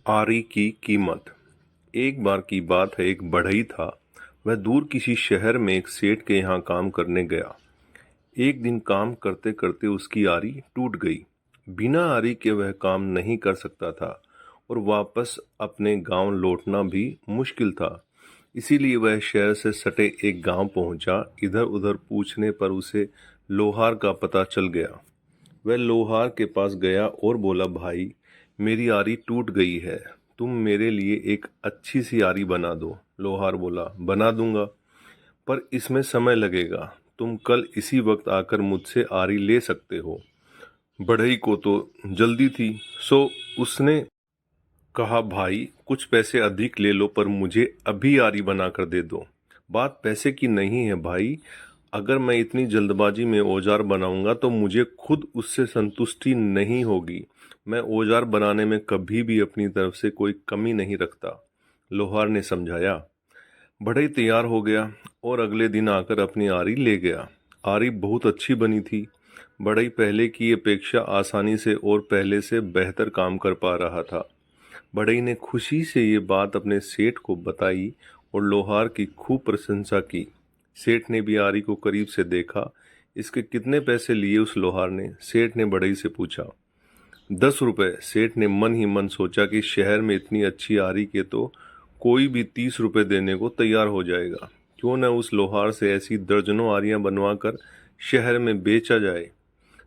आरी की कीमत। एक बार की बात है, एक बढ़ई था। वह दूर किसी शहर में एक सेठ के यहाँ काम करने गया। एक दिन काम करते करते उसकी आरी टूट गई। बिना आरी के वह काम नहीं कर सकता था और वापस अपने गांव लौटना भी मुश्किल था। इसीलिए वह शहर से सटे एक गांव पहुंचा। इधर उधर पूछने पर उसे लोहार का पता चल गया। वह लोहार के पास गया और बोला, भाई मेरी आरी टूट गई है, तुम मेरे लिए एक अच्छी सी आरी बना दो। लोहार बोला, बना दूंगा, पर इसमें समय लगेगा। तुम कल इसी वक्त आकर मुझसे आरी ले सकते हो। बढ़ई को तो जल्दी थी, सो उसने कहा, भाई कुछ पैसे अधिक ले लो, पर मुझे अभी आरी बनाकर दे दो। बात पैसे की नहीं है भाई, अगर मैं इतनी जल्दबाजी में औजार बनाऊंगा तो मुझे खुद उससे संतुष्टि नहीं होगी। मैं औजार बनाने में कभी भी अपनी तरफ से कोई कमी नहीं रखता। लोहार ने समझाया। बढ़ई तैयार हो गया और अगले दिन आकर अपनी आरी ले गया। आरी बहुत अच्छी बनी थी। बढ़ई पहले की अपेक्षा आसानी से और पहले से बेहतर काम कर पा रहा था। बढ़ई ने खुशी से ये बात अपने सेठ को बताई और लोहार की खूब प्रशंसा की। सेठ ने भी आरी को करीब से देखा। इसके कितने पैसे लिए उस लोहार ने? सेठ ने बढ़ई से पूछा। 10 रुपए। सेठ ने मन ही मन सोचा कि शहर में इतनी अच्छी आरी के तो कोई भी 30 रुपए देने को तैयार हो जाएगा। क्यों न उस लोहार से ऐसी दर्जनों आरियां बनवा कर शहर में बेचा जाए।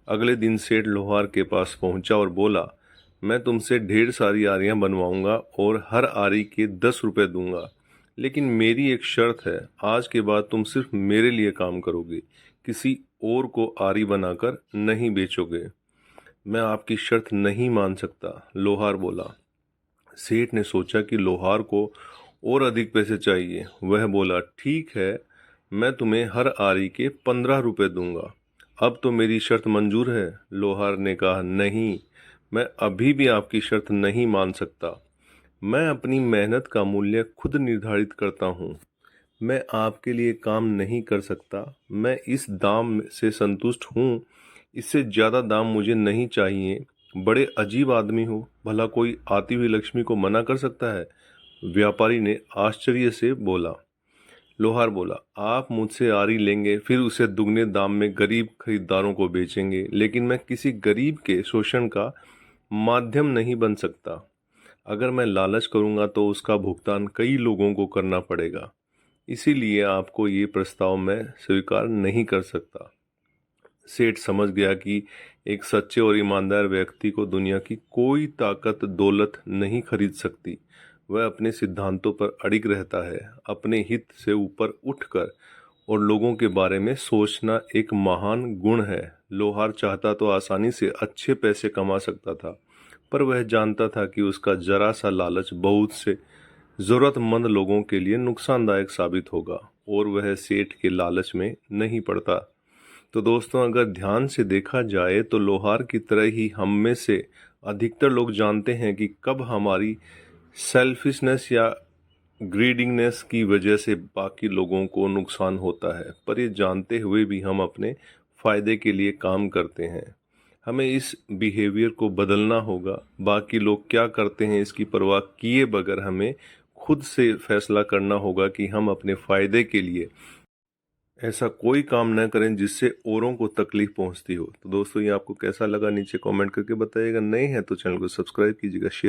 अगले दिन सेठ लोहार के पास पहुंचा और बोला, मैं तुमसे ढेर सारी आरियां बनवाऊंगा और हर आरी के 10 रुपए दूंगा, लेकिन मेरी एक शर्त है। आज के बाद तुम सिर्फ मेरे लिए काम करोगे, किसी और को आरी बनाकर नहीं बेचोगे। मैं आपकी शर्त नहीं मान सकता, लोहार बोला। सेठ ने सोचा कि लोहार को और अधिक पैसे चाहिए। वह बोला, ठीक है, मैं तुम्हें हर आरी के 15 रुपए दूंगा। अब तो मेरी शर्त मंजूर है। लोहार ने कहा, नहीं, मैं अभी भी आपकी शर्त नहीं मान सकता। मैं अपनी मेहनत का मूल्य खुद निर्धारित करता हूँ। मैं आपके लिए काम नहीं कर सकता। मैं इस दाम से संतुष्ट हूँ। इससे ज़्यादा दाम मुझे नहीं चाहिए। बड़े अजीब आदमी हो, भला कोई आती हुई लक्ष्मी को मना कर सकता है? व्यापारी ने आश्चर्य से बोला। लोहार बोला, आप मुझसे आरी लेंगे, फिर उसे दुगने दाम में गरीब खरीदारों को बेचेंगे, लेकिन मैं किसी गरीब के शोषण का माध्यम नहीं बन सकता। अगर मैं लालच करूंगा तो उसका भुगतान कई लोगों को करना पड़ेगा। इसीलिए आपको ये प्रस्ताव मैं स्वीकार नहीं कर सकता। सेठ समझ गया कि एक सच्चे और ईमानदार व्यक्ति को दुनिया की कोई ताकत दौलत नहीं खरीद सकती। वह अपने सिद्धांतों पर अड़िग रहता है। अपने हित से ऊपर उठकर और लोगों के बारे में सोचना एक महान गुण है। लोहार चाहता तो आसानी से अच्छे पैसे कमा सकता था, पर वह जानता था कि उसका जरा सा लालच बहुत से जरूरतमंद लोगों के लिए नुकसानदायक साबित होगा, और वह सेठ के लालच में नहीं पड़ता। तो दोस्तों, अगर ध्यान से देखा जाए तो लोहार की तरह ही हम में से अधिकतर लोग जानते हैं कि कब हमारी सेल्फिशनेस या ग्रीडिंगनेस की वजह से बाकी लोगों को नुकसान होता है, पर ये जानते हुए भी हम अपने फायदे के लिए काम करते हैं। हमें इस बिहेवियर को बदलना होगा। बाकी लोग क्या करते हैं इसकी परवाह किए बगैर हमें खुद से फैसला करना होगा कि हम अपने फायदे के लिए ऐसा कोई काम न करें जिससे औरों को तकलीफ पहुंचती हो। तो दोस्तों, ये आपको कैसा लगा नीचे कमेंट करके बताइएगा। नए हैं तो चैनल को सब्सक्राइब कीजिएगा, शेयर